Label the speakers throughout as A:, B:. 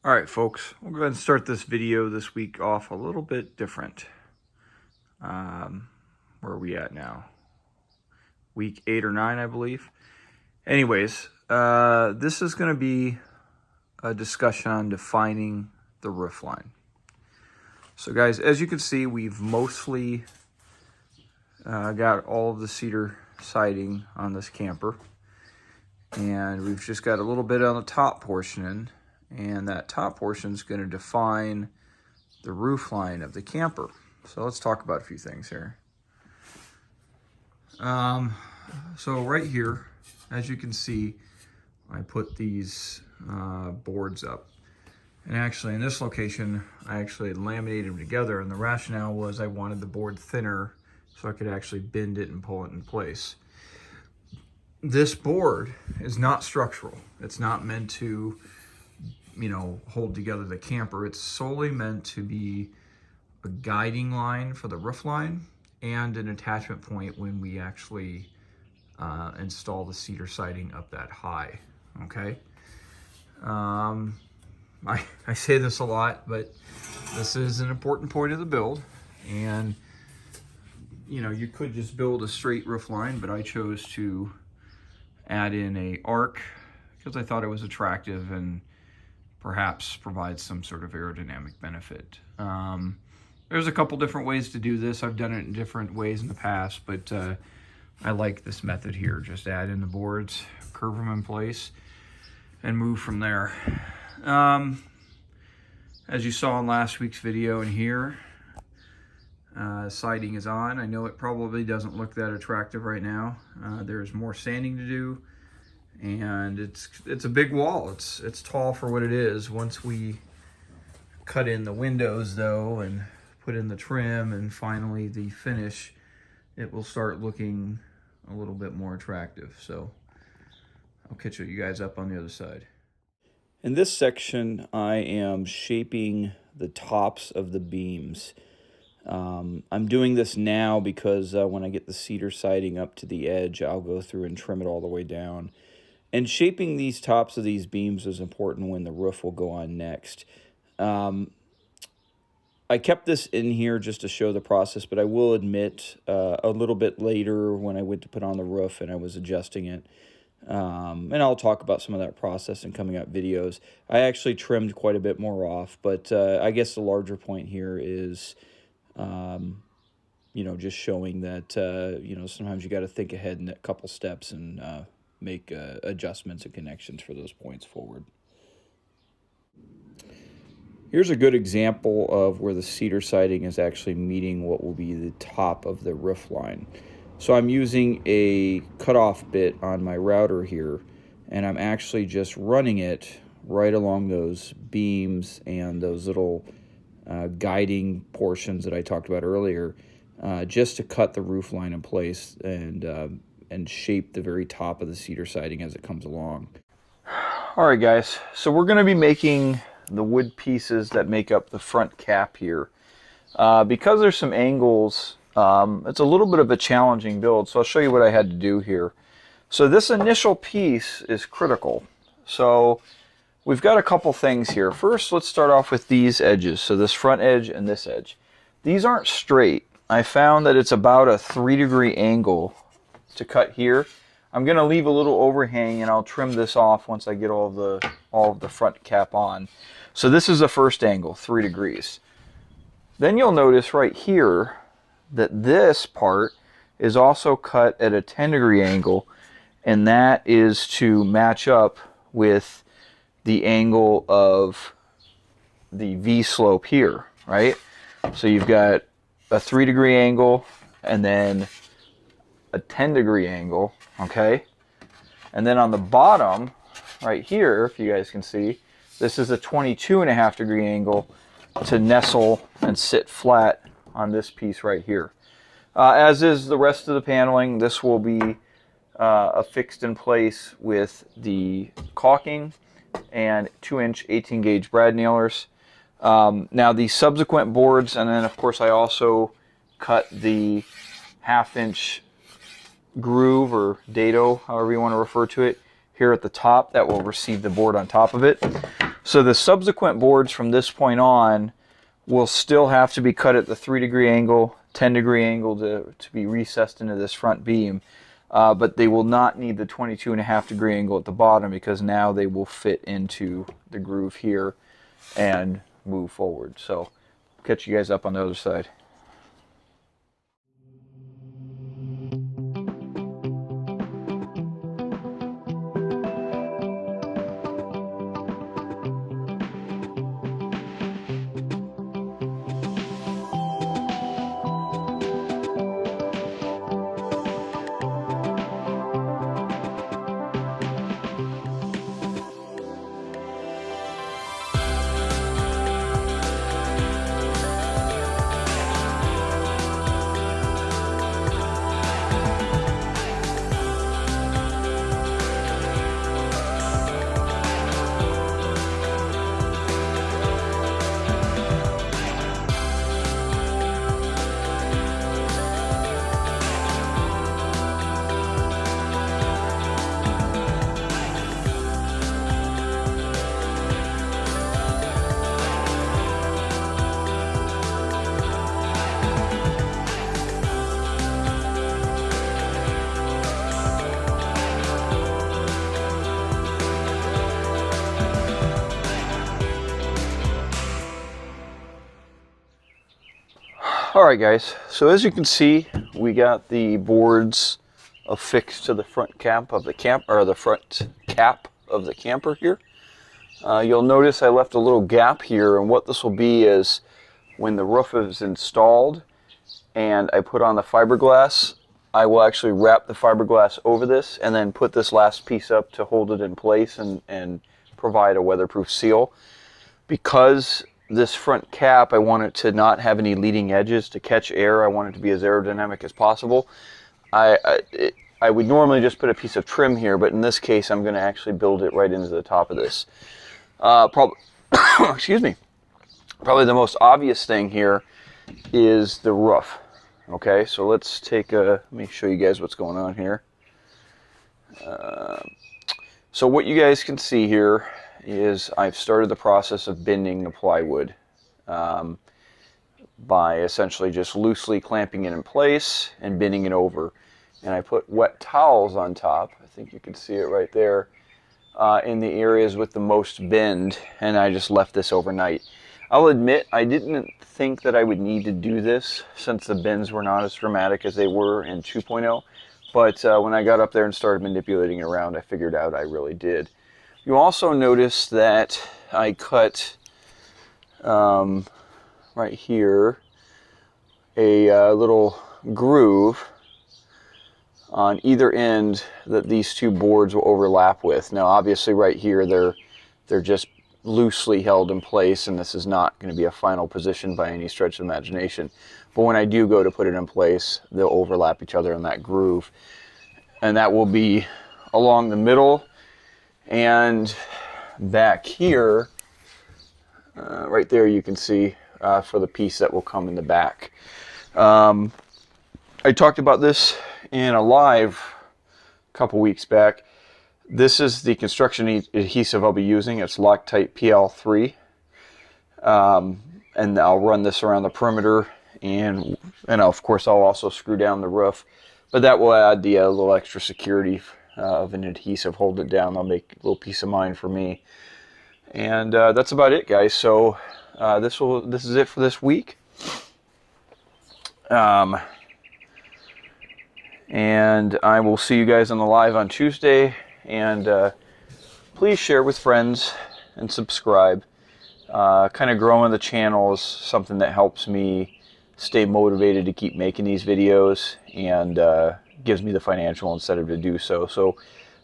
A: All right, folks, we'll go ahead and start this video this week off a little bit different. Where are we at now? Week 8 or 9, I believe. Anyways, this is going to be a discussion on defining the roof line. So guys, as you can see, we've mostly got all of the cedar siding on this camper. And we've just got a little bit on the top portion, and that top portion is going to define the roof line of the camper. So let's talk about a few things here. So right here, as you can see, I put these boards up. And actually in this location, I actually laminated them together, and the rationale was I wanted the board thinner so I could actually bend it and pull it in place. This board is not structural. It's not meant to, hold together the camper. It's solely meant to be a guiding line for the roof line and an attachment point when we actually install the cedar siding up that high, okay? I say this a lot, but this is an important point of the build. And, you could just build a straight roof line, but I chose to add in a arc because I thought it was attractive and perhaps provides some sort of aerodynamic benefit. There's a couple different ways to do this. I've done it in different ways in the past, but I like this method here. Just add in the boards, curve them in place, and move from there. As you saw in last week's video in here, siding is on. I know it probably doesn't look that attractive right now. There's more sanding to do, and it's a big wall. It's tall for what it is. Once we cut in the windows though and put in the trim and finally the finish, it will start looking a little bit more attractive. So I'll catch you guys up on the other side. In this section, I am shaping the tops of the beams. I'm doing this now because when I get the cedar siding up to the edge, I'll go through and trim it all the way down. And shaping these tops of these beams is important when the roof will go on next. I kept this in here just to show the process, but I will admit a little bit later when I went to put on the roof and I was adjusting it, and I'll talk about some of that process in coming up videos, I actually trimmed quite a bit more off. But I guess the larger point here is just showing that, sometimes you got to think ahead in a couple steps and make adjustments and connections for those points forward. Here's a good example of where the cedar siding is actually meeting what will be the top of the roof line. So I'm using a cutoff bit on my router here, and I'm actually just running it right along those beams and those little guiding portions that I talked about earlier, just to cut the roof line in place and shape the very top of the cedar siding as it comes along. All right, guys, so we're going to be making the wood pieces that make up the front cap here. Because there's some angles, it's a little bit of a challenging build, so I'll show you what I had to do here. So this initial piece is critical. So we've got a couple things here. First, let's start off with these edges. So this front edge and this edge. These aren't straight. I found that it's about a 3-degree angle to cut here. I'm going to leave a little overhang, and I'll trim this off once I get all of the front cap on. So this is the first angle, 3 degrees. Then you'll notice right here that this part is also cut at a 10-degree angle, and that is to match up with the angle of the V-slope here, right? So you've got a 3-degree angle and then a 10-degree angle, okay? And then on the bottom, right here, if you guys can see, this is a 22.5-degree angle to nestle and sit flat on this piece right here. As is the rest of the paneling, this will be affixed in place with the caulking and 2-inch 18-gauge brad nailers. Now the subsequent boards, and then of course I also cut the 1/2-inch groove or dado, however you want to refer to it, here at the top that will receive the board on top of it. So the subsequent boards from this point on will still have to be cut at the 3-degree angle, 10-degree angle to be recessed into this front beam. But they will not need the 22.5-degree angle at the bottom, because now they will fit into the groove here and move forward. So catch you guys up on the other side. Alright guys, so as you can see, we got the boards affixed to the front cap of the camper here. You'll notice I left a little gap here, and what this will be is when the roof is installed and I put on the fiberglass, I will actually wrap the fiberglass over this and then put this last piece up to hold it in place and provide a weatherproof seal. Because this front cap, I want it to not have any leading edges to catch air. I want it to be as aerodynamic as possible. I would normally just put a piece of trim here, but in this case I'm going to actually build it right into the top of this. Excuse me. Probably the most obvious thing here is the roof. Okay, so let's take let me show you guys what's going on here. So what you guys can see here is I've started the process of bending the plywood by essentially just loosely clamping it in place and bending it over. And I put wet towels on top, I think you can see it right there, in the areas with the most bend, and I just left this overnight. I'll admit I didn't think that I would need to do this since the bends were not as dramatic as they were in 2.0, but when I got up there and started manipulating it around, I figured out I really did. You also notice that I cut right here a little groove on either end that these two boards will overlap with. Now obviously right here they're just loosely held in place, and this is not going to be a final position by any stretch of imagination. But when I do go to put it in place, they'll overlap each other in that groove. And that will be along the middle. And back here, right there you can see for the piece that will come in the back. I talked about this in a live a couple weeks back. This is the construction adhesive I'll be using. It's Loctite PL3. And I'll run this around the perimeter, and of course I'll also screw down the roof. But that will add the little extra security of an adhesive, hold it down. That'll make a little peace of mind for me. And that's about it, guys. So this is it for this week. And I will see you guys on the live on Tuesday. And please share with friends and subscribe. Kind of growing the channel is something that helps me stay motivated to keep making these videos, and gives me the financial incentive to do so. So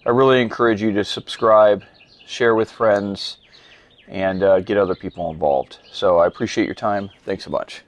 A: I really encourage you to subscribe, share with friends, and get other people involved. So I appreciate your time. Thanks so much.